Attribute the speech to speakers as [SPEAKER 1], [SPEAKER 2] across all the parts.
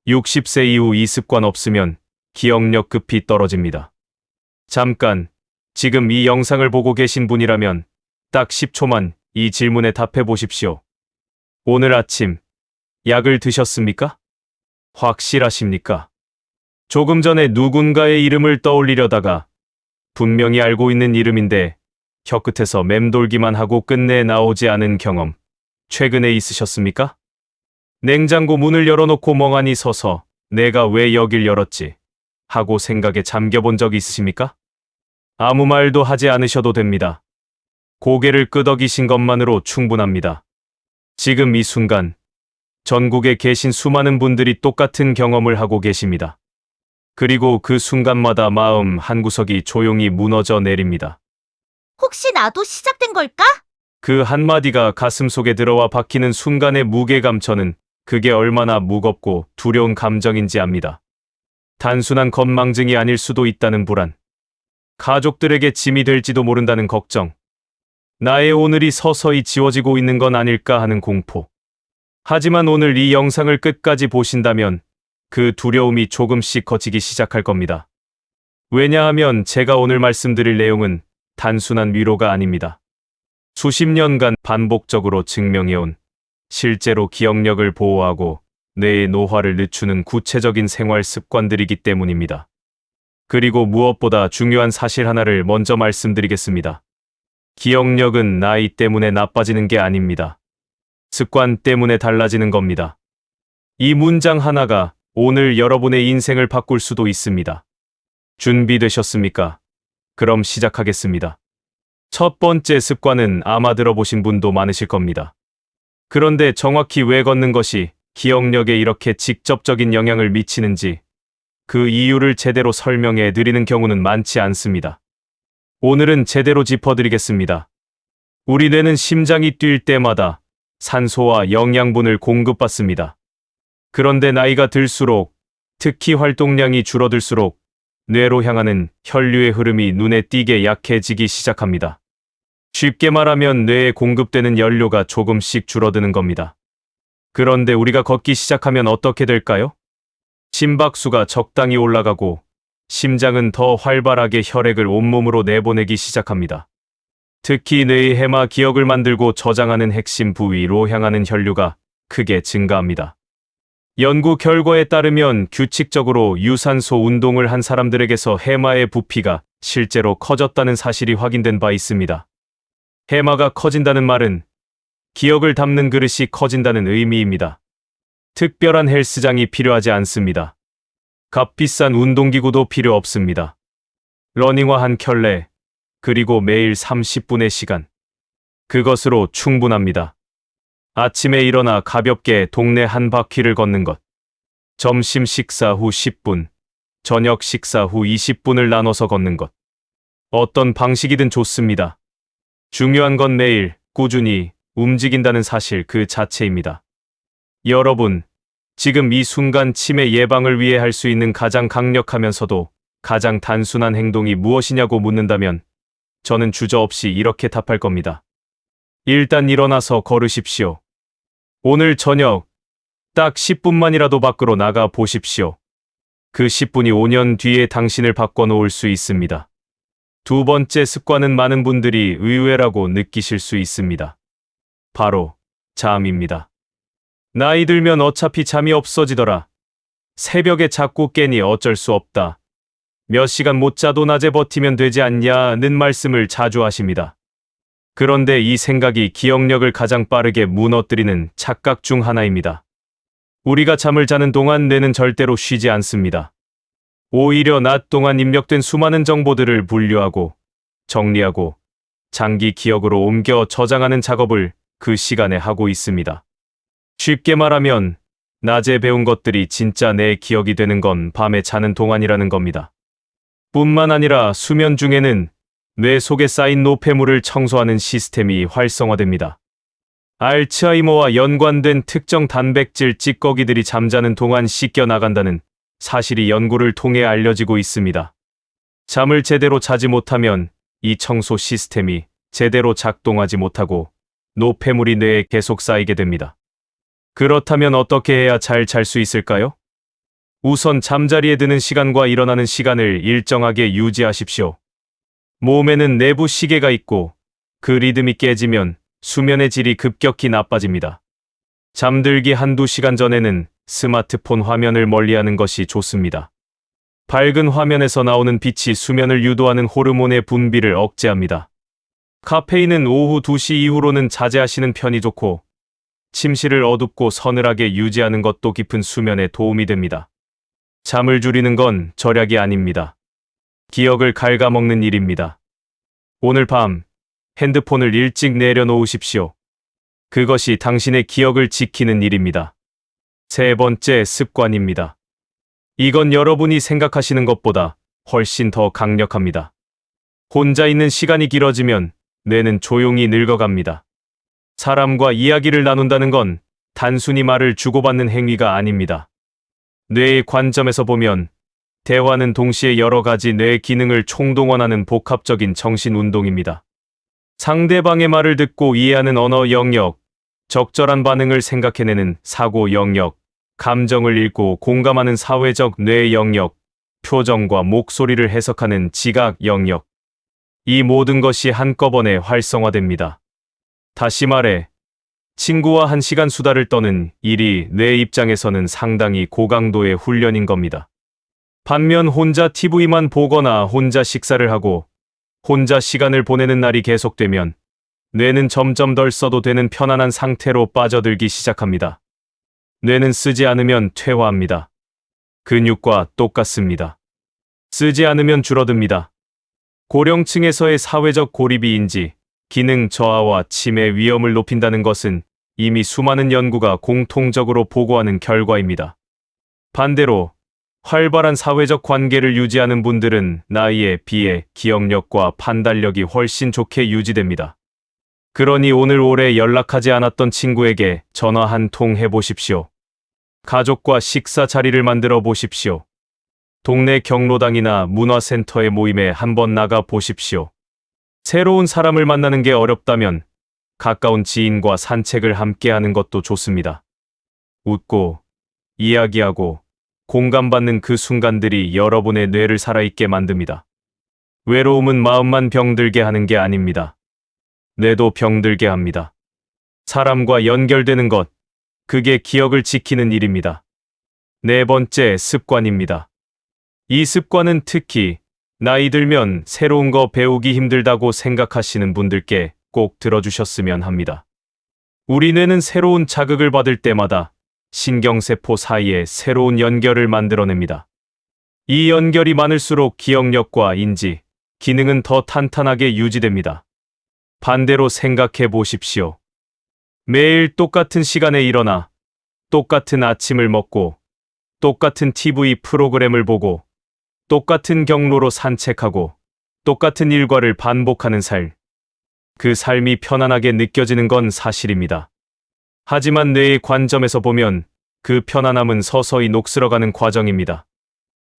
[SPEAKER 1] 60세 이후 이 습관 없으면 기억력 급히 떨어집니다. 잠깐, 지금 이 영상을 보고 계신 분이라면 딱 10초만 이 질문에 답해 보십시오. 오늘 아침 약을 드셨습니까? 확실하십니까? 조금 전에 누군가의 이름을 떠올리려다가 분명히 알고 있는 이름인데 혀끝에서 맴돌기만 하고 끝내 나오지 않은 경험, 최근에 있으셨습니까? 냉장고 문을 열어놓고 멍하니 서서 내가 왜 여길 열었지? 하고 생각에 잠겨본 적 있으십니까? 아무 말도 하지 않으셔도 됩니다. 고개를 끄덕이신 것만으로 충분합니다. 지금 이 순간 전국에 계신 수많은 분들이 똑같은 경험을 하고 계십니다. 그리고 그 순간마다 마음 한구석이 조용히 무너져 내립니다.
[SPEAKER 2] 혹시 나도 시작된 걸까?
[SPEAKER 1] 그 한마디가 가슴속에 들어와 박히는 순간의 무게감, 저는 그게 얼마나 무겁고 두려운 감정인지 압니다. 단순한 건망증이 아닐 수도 있다는 불안, 가족들에게 짐이 될지도 모른다는 걱정, 나의 오늘이 서서히 지워지고 있는 건 아닐까 하는 공포. 하지만 오늘 이 영상을 끝까지 보신다면 그 두려움이 조금씩 커지기 시작할 겁니다. 왜냐하면 제가 오늘 말씀드릴 내용은 단순한 위로가 아닙니다. 수십 년간 반복적으로 증명해온, 실제로 기억력을 보호하고 뇌의 노화를 늦추는 구체적인 생활 습관들이기 때문입니다. 그리고 무엇보다 중요한 사실 하나를 먼저 말씀드리겠습니다. 기억력은 나이 때문에 나빠지는 게 아닙니다. 습관 때문에 달라지는 겁니다. 이 문장 하나가 오늘 여러분의 인생을 바꿀 수도 있습니다. 준비되셨습니까? 그럼 시작하겠습니다. 첫 번째 습관은 아마 들어보신 분도 많으실 겁니다. 그런데 정확히 왜 걷는 것이 기억력에 이렇게 직접적인 영향을 미치는지, 그 이유를 제대로 설명해 드리는 경우는 많지 않습니다. 오늘은 제대로 짚어드리겠습니다. 우리 뇌는 심장이 뛸 때마다 산소와 영양분을 공급받습니다. 그런데 나이가 들수록, 특히 활동량이 줄어들수록 뇌로 향하는 혈류의 흐름이 눈에 띄게 약해지기 시작합니다. 쉽게 말하면 뇌에 공급되는 연료가 조금씩 줄어드는 겁니다. 그런데 우리가 걷기 시작하면 어떻게 될까요? 심박수가 적당히 올라가고 심장은 더 활발하게 혈액을 온몸으로 내보내기 시작합니다. 특히 뇌의 해마, 기억을 만들고 저장하는 핵심 부위로 향하는 혈류가 크게 증가합니다. 연구 결과에 따르면 규칙적으로 유산소 운동을 한 사람들에게서 해마의 부피가 실제로 커졌다는 사실이 확인된 바 있습니다. 해마가 커진다는 말은 기억을 담는 그릇이 커진다는 의미입니다. 특별한 헬스장이 필요하지 않습니다. 값비싼 운동기구도 필요 없습니다. 러닝화 한 켤레, 그리고 매일 30분의 시간. 그것으로 충분합니다. 아침에 일어나 가볍게 동네 한 바퀴를 걷는 것, 점심 식사 후 10분, 저녁 식사 후 20분을 나눠서 걷는 것. 어떤 방식이든 좋습니다. 중요한 건 매일 꾸준히 움직인다는 사실 그 자체입니다. 여러분, 지금 이 순간 치매 예방을 위해 할 수 있는 가장 강력하면서도 가장 단순한 행동이 무엇이냐고 묻는다면 저는 주저없이 이렇게 답할 겁니다. 일단 일어나서 걸으십시오. 오늘 저녁 딱 10분만이라도 밖으로 나가 보십시오. 그 10분이 5년 뒤에 당신을 바꿔놓을 수 있습니다. 두 번째 습관은 많은 분들이 의외라고 느끼실 수 있습니다. 바로 잠입니다. 나이 들면 어차피 잠이 없어지더라. 새벽에 자꾸 깨니 어쩔 수 없다. 몇 시간 못 자도 낮에 버티면 되지 않냐는 말씀을 자주 하십니다. 그런데 이 생각이 기억력을 가장 빠르게 무너뜨리는 착각 중 하나입니다. 우리가 잠을 자는 동안 뇌는 절대로 쉬지 않습니다. 오히려 낮 동안 입력된 수많은 정보들을 분류하고 정리하고 장기 기억으로 옮겨 저장하는 작업을 그 시간에 하고 있습니다. 쉽게 말하면 낮에 배운 것들이 진짜 내 기억이 되는 건 밤에 자는 동안이라는 겁니다. 뿐만 아니라 수면 중에는 뇌 속에 쌓인 노폐물을 청소하는 시스템이 활성화됩니다. 알츠하이머와 연관된 특정 단백질 찌꺼기들이 잠자는 동안 씻겨 나간다는 사실이 연구를 통해 알려지고 있습니다. 잠을 제대로 자지 못하면 이 청소 시스템이 제대로 작동하지 못하고 노폐물이 뇌에 계속 쌓이게 됩니다. 그렇다면 어떻게 해야 잘 잘 수 있을까요? 우선 잠자리에 드는 시간과 일어나는 시간을 일정하게 유지하십시오. 몸에는 내부 시계가 있고 그 리듬이 깨지면 수면의 질이 급격히 나빠집니다. 잠들기 한두 시간 전에는 스마트폰 화면을 멀리하는 것이 좋습니다. 밝은 화면에서 나오는 빛이 수면을 유도하는 호르몬의 분비를 억제합니다. 카페인은 오후 2시 이후로는 자제하시는 편이 좋고, 침실을 어둡고 서늘하게 유지하는 것도 깊은 수면에 도움이 됩니다. 잠을 줄이는 건 절약이 아닙니다. 기억을 갉아먹는 일입니다. 오늘 밤 핸드폰을 일찍 내려놓으십시오. 그것이 당신의 기억을 지키는 일입니다. 세 번째 습관입니다. 이건 여러분이 생각하시는 것보다 훨씬 더 강력합니다. 혼자 있는 시간이 길어지면 뇌는 조용히 늙어갑니다. 사람과 이야기를 나눈다는 건 단순히 말을 주고받는 행위가 아닙니다. 뇌의 관점에서 보면 대화는 동시에 여러 가지 뇌 기능을 총동원하는 복합적인 정신 운동입니다. 상대방의 말을 듣고 이해하는 언어 영역, 적절한 반응을 생각해내는 사고 영역, 감정을 읽고 공감하는 사회적 뇌 영역, 표정과 목소리를 해석하는 지각 영역. 이 모든 것이 한꺼번에 활성화됩니다. 다시 말해, 친구와 1시간 수다를 떠는 일이 뇌 입장에서는 상당히 고강도의 훈련인 겁니다. 반면 혼자 TV만 보거나 혼자 식사를 하고 혼자 시간을 보내는 날이 계속되면 뇌는 점점 덜 써도 되는 편안한 상태로 빠져들기 시작합니다. 뇌는 쓰지 않으면 퇴화합니다. 근육과 똑같습니다. 쓰지 않으면 줄어듭니다. 고령층에서의 사회적 고립이 인지, 기능 저하와 치매 위험을 높인다는 것은 이미 수많은 연구가 공통적으로 보고하는 결과입니다. 반대로 활발한 사회적 관계를 유지하는 분들은 나이에 비해 기억력과 판단력이 훨씬 좋게 유지됩니다. 그러니 오늘 오래 연락하지 않았던 친구에게 전화 한 통 해보십시오. 가족과 식사 자리를 만들어 보십시오. 동네 경로당이나 문화센터의 모임에 한번 나가 보십시오. 새로운 사람을 만나는 게 어렵다면 가까운 지인과 산책을 함께 하는 것도 좋습니다. 웃고, 이야기하고, 공감받는 그 순간들이 여러분의 뇌를 살아있게 만듭니다. 외로움은 마음만 병들게 하는 게 아닙니다. 뇌도 병들게 합니다. 사람과 연결되는 것, 그게 기억을 지키는 일입니다. 네 번째 습관입니다. 이 습관은 특히 나이 들면 새로운 거 배우기 힘들다고 생각하시는 분들께 꼭 들어주셨으면 합니다. 우리 뇌는 새로운 자극을 받을 때마다 신경세포 사이에 새로운 연결을 만들어냅니다. 이 연결이 많을수록 기억력과 인지, 기능은 더 탄탄하게 유지됩니다. 반대로 생각해 보십시오. 매일 똑같은 시간에 일어나, 똑같은 아침을 먹고, 똑같은 TV 프로그램을 보고, 똑같은 경로로 산책하고, 똑같은 일과를 반복하는 삶. 그 삶이 편안하게 느껴지는 건 사실입니다. 하지만 뇌의 관점에서 보면 그 편안함은 서서히 녹슬어가는 과정입니다.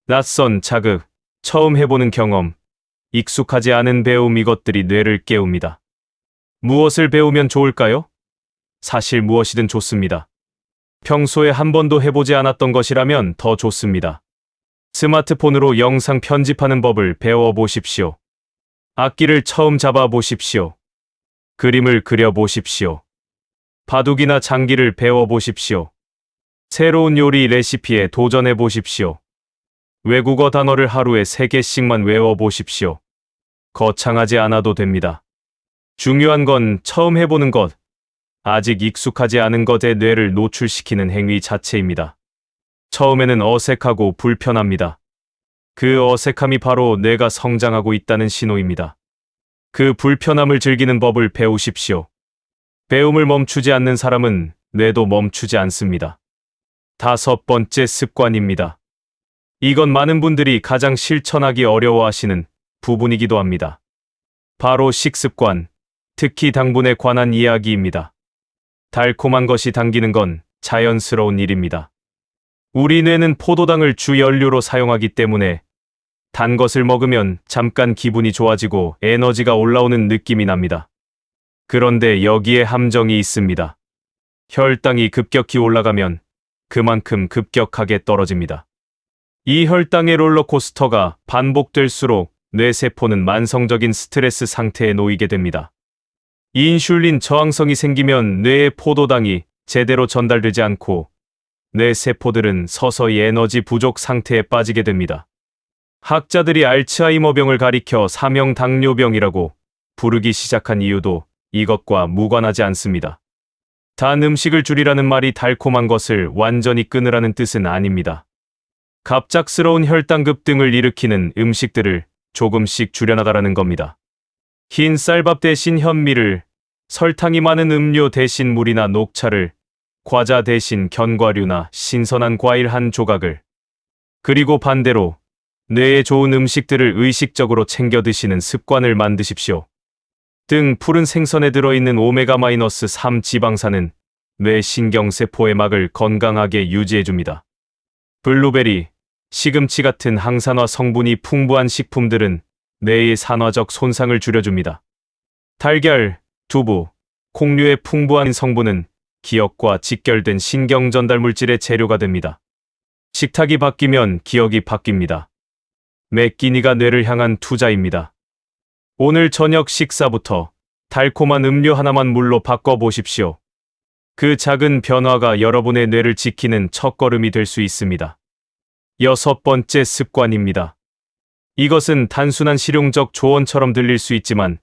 [SPEAKER 1] 낯선 자극, 처음 해보는 경험, 익숙하지 않은 배움 이것들이 뇌를 깨웁니다. 무엇을 배우면 좋을까요? 사실 무엇이든 좋습니다. 평소에 한 번도 해보지 않았던 것이라면 더 좋습니다. 스마트폰으로 영상 편집하는 법을 배워보십시오. 악기를 처음 잡아보십시오. 그림을 그려보십시오. 바둑이나 장기를 배워보십시오. 새로운 요리 레시피에 도전해보십시오. 외국어 단어를 하루에 3개씩만 외워보십시오. 거창하지 않아도 됩니다. 중요한 건 처음 해보는 것, 아직 익숙하지 않은 것에 뇌를 노출시키는 행위 자체입니다. 처음에는 어색하고 불편합니다. 그 어색함이 바로 뇌가 성장하고 있다는 신호입니다. 그 불편함을 즐기는 법을 배우십시오. 배움을 멈추지 않는 사람은 뇌도 멈추지 않습니다. 5번째 습관입니다. 이건 많은 분들이 가장 실천하기 어려워하시는 부분이기도 합니다. 바로 식습관, 특히 당분에 관한 이야기입니다. 달콤한 것이 당기는 건 자연스러운 일입니다. 우리 뇌는 포도당을 주 연료로 사용하기 때문에 단 것을 먹으면 잠깐 기분이 좋아지고 에너지가 올라오는 느낌이 납니다. 그런데 여기에 함정이 있습니다. 혈당이 급격히 올라가면 그만큼 급격하게 떨어집니다. 이 혈당의 롤러코스터가 반복될수록 뇌세포는 만성적인 스트레스 상태에 놓이게 됩니다. 인슐린 저항성이 생기면 뇌의 포도당이 제대로 전달되지 않고 뇌세포들은 서서히 에너지 부족 상태에 빠지게 됩니다. 학자들이 알츠하이머병을 가리켜 사명당뇨병이라고 부르기 시작한 이유도 이것과 무관하지 않습니다. 단 음식을 줄이라는 말이 달콤한 것을 완전히 끊으라는 뜻은 아닙니다. 갑작스러운 혈당 급등을 일으키는 음식들을 조금씩 줄여나가라는 겁니다. 흰 쌀밥 대신 현미를, 설탕이 많은 음료 대신 물이나 녹차를, 과자 대신 견과류나 신선한 과일 한 조각을, 그리고 반대로 뇌에 좋은 음식들을 의식적으로 챙겨 드시는 습관을 만드십시오. 등 푸른 생선에 들어있는 오메가-3 지방산은 뇌 신경세포의 막을 건강하게 유지해줍니다. 블루베리, 시금치 같은 항산화 성분이 풍부한 식품들은 뇌의 산화적 손상을 줄여줍니다. 달걀, 두부, 콩류의 풍부한 성분은 기억과 직결된 신경 전달 물질의 재료가 됩니다. 식탁이 바뀌면 기억이 바뀝니다. 매 끼니가 뇌를 향한 투자입니다. 오늘 저녁 식사부터 달콤한 음료 하나만 물로 바꿔보십시오. 그 작은 변화가 여러분의 뇌를 지키는 첫걸음이 될 수 있습니다. 6번째 습관입니다. 이것은 단순한 실용적 조언처럼 들릴 수 있지만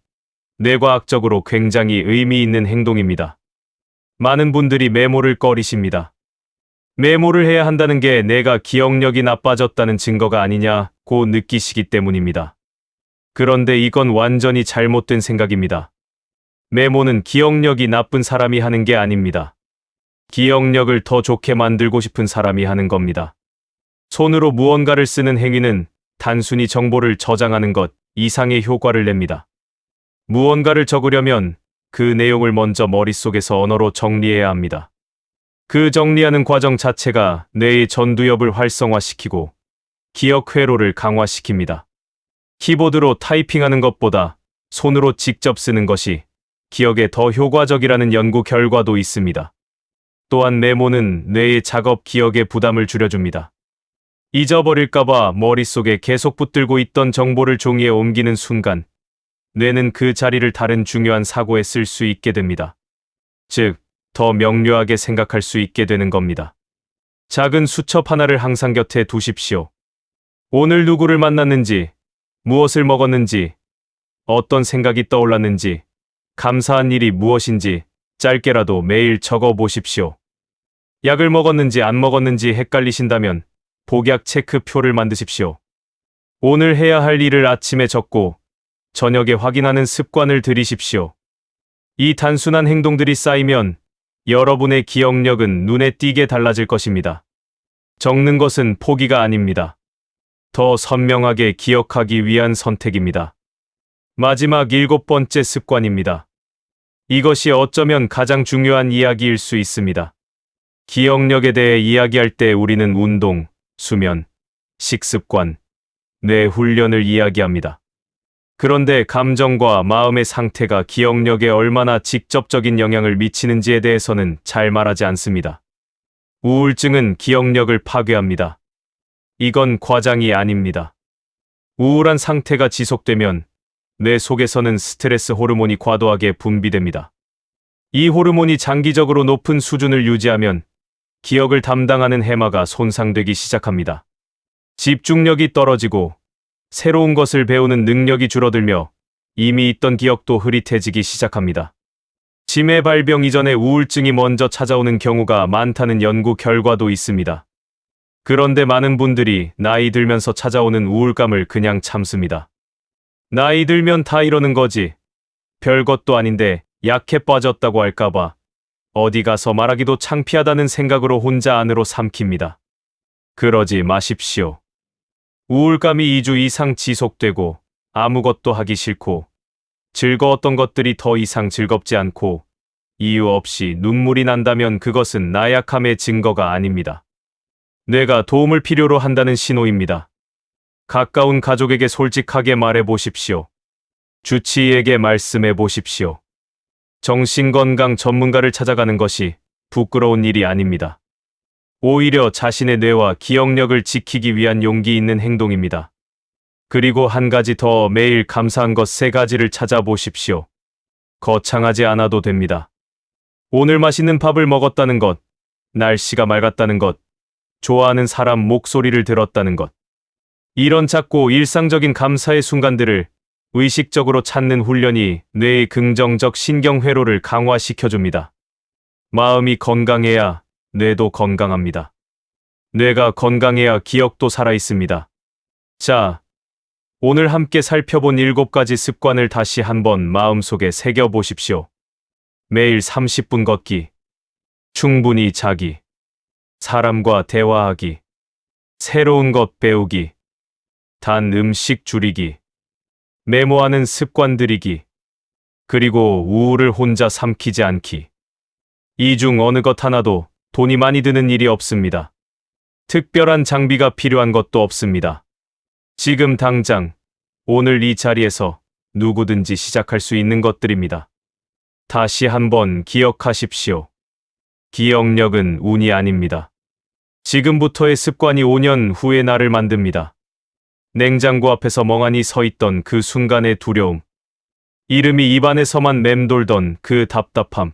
[SPEAKER 1] 뇌과학적으로 굉장히 의미 있는 행동입니다. 많은 분들이 메모를 꺼리십니다. 메모를 해야 한다는 게 내가 기억력이 나빠졌다는 증거가 아니냐고 느끼시기 때문입니다. 그런데 이건 완전히 잘못된 생각입니다. 메모는 기억력이 나쁜 사람이 하는 게 아닙니다. 기억력을 더 좋게 만들고 싶은 사람이 하는 겁니다. 손으로 무언가를 쓰는 행위는 단순히 정보를 저장하는 것 이상의 효과를 냅니다. 무언가를 적으려면 그 내용을 먼저 머릿속에서 언어로 정리해야 합니다. 그 정리하는 과정 자체가 뇌의 전두엽을 활성화시키고 기억 회로를 강화시킵니다. 키보드로 타이핑하는 것보다 손으로 직접 쓰는 것이 기억에 더 효과적이라는 연구 결과도 있습니다. 또한 메모는 뇌의 작업 기억의 부담을 줄여줍니다. 잊어버릴까봐 머릿속에 계속 붙들고 있던 정보를 종이에 옮기는 순간 뇌는 그 자리를 다른 중요한 사고에 쓸 수 있게 됩니다. 즉, 더 명료하게 생각할 수 있게 되는 겁니다. 작은 수첩 하나를 항상 곁에 두십시오. 오늘 누구를 만났는지, 무엇을 먹었는지, 어떤 생각이 떠올랐는지, 감사한 일이 무엇인지 짧게라도 매일 적어 보십시오. 약을 먹었는지 안 먹었는지 헷갈리신다면 복약 체크표를 만드십시오. 오늘 해야 할 일을 아침에 적고 저녁에 확인하는 습관을 들이십시오. 이 단순한 행동들이 쌓이면 여러분의 기억력은 눈에 띄게 달라질 것입니다. 적는 것은 포기가 아닙니다. 더 선명하게 기억하기 위한 선택입니다. 마지막 7번째 습관입니다. 이것이 어쩌면 가장 중요한 이야기일 수 있습니다. 기억력에 대해 이야기할 때 우리는 운동, 수면, 식습관, 뇌 훈련을 이야기합니다. 그런데 감정과 마음의 상태가 기억력에 얼마나 직접적인 영향을 미치는지에 대해서는 잘 말하지 않습니다. 우울증은 기억력을 파괴합니다. 이건 과장이 아닙니다. 우울한 상태가 지속되면 뇌 속에서는 스트레스 호르몬이 과도하게 분비됩니다. 이 호르몬이 장기적으로 높은 수준을 유지하면 기억을 담당하는 해마가 손상되기 시작합니다. 집중력이 떨어지고 새로운 것을 배우는 능력이 줄어들며 이미 있던 기억도 흐릿해지기 시작합니다. 치매 발병 이전에 우울증이 먼저 찾아오는 경우가 많다는 연구 결과도 있습니다. 그런데 많은 분들이 나이 들면서 찾아오는 우울감을 그냥 참습니다. 나이 들면 다 이러는 거지. 별것도 아닌데 약해 빠졌다고 할까봐 어디 가서 말하기도 창피하다는 생각으로 혼자 안으로 삼킵니다. 그러지 마십시오. 우울감이 2주 이상 지속되고 아무것도 하기 싫고 즐거웠던 것들이 더 이상 즐겁지 않고 이유 없이 눈물이 난다면 그것은 나약함의 증거가 아닙니다. 뇌가 도움을 필요로 한다는 신호입니다. 가까운 가족에게 솔직하게 말해 보십시오. 주치의에게 말씀해 보십시오. 정신건강 전문가를 찾아가는 것이 부끄러운 일이 아닙니다. 오히려 자신의 뇌와 기억력을 지키기 위한 용기 있는 행동입니다. 그리고 한 가지 더, 매일 감사한 것 3가지를 찾아보십시오. 거창하지 않아도 됩니다. 오늘 맛있는 밥을 먹었다는 것, 날씨가 맑았다는 것, 좋아하는 사람 목소리를 들었다는 것. 이런 작고 일상적인 감사의 순간들을 의식적으로 찾는 훈련이 뇌의 긍정적 신경회로를 강화시켜줍니다. 마음이 건강해야 뇌도 건강합니다. 뇌가 건강해야 기억도 살아있습니다. 자, 오늘 함께 살펴본 7가지 습관을 다시 한번 마음속에 새겨보십시오. 매일 30분 걷기, 충분히 자기, 사람과 대화하기, 새로운 것 배우기, 단 음식 줄이기, 메모하는 습관 들이기, 그리고 우울을 혼자 삼키지 않기. 이 중 어느 것 하나도 돈이 많이 드는 일이 없습니다. 특별한 장비가 필요한 것도 없습니다. 지금 당장, 오늘 이 자리에서 누구든지 시작할 수 있는 것들입니다. 다시 한번 기억하십시오. 기억력은 운이 아닙니다. 지금부터의 습관이 5년 후의 나를 만듭니다. 냉장고 앞에서 멍하니 서 있던 그 순간의 두려움. 이름이 입안에서만 맴돌던 그 답답함.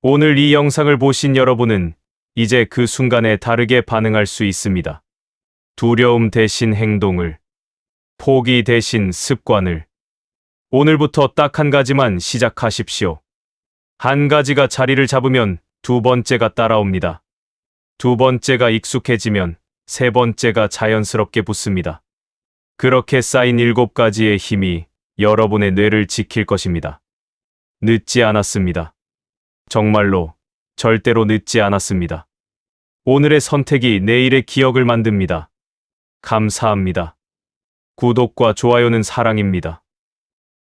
[SPEAKER 1] 오늘 이 영상을 보신 여러분은 이제 그 순간에 다르게 반응할 수 있습니다. 두려움 대신 행동을, 포기 대신 습관을. 오늘부터 딱 한 가지만 시작하십시오. 한 가지가 자리를 잡으면 2번째가 따라옵니다. 2번째가 익숙해지면 3번째가 자연스럽게 붙습니다. 그렇게 쌓인 7가지의 힘이 여러분의 뇌를 지킬 것입니다. 늦지 않았습니다. 정말로 절대로 늦지 않았습니다. 오늘의 선택이 내일의 기억을 만듭니다. 감사합니다. 구독과 좋아요는 사랑입니다.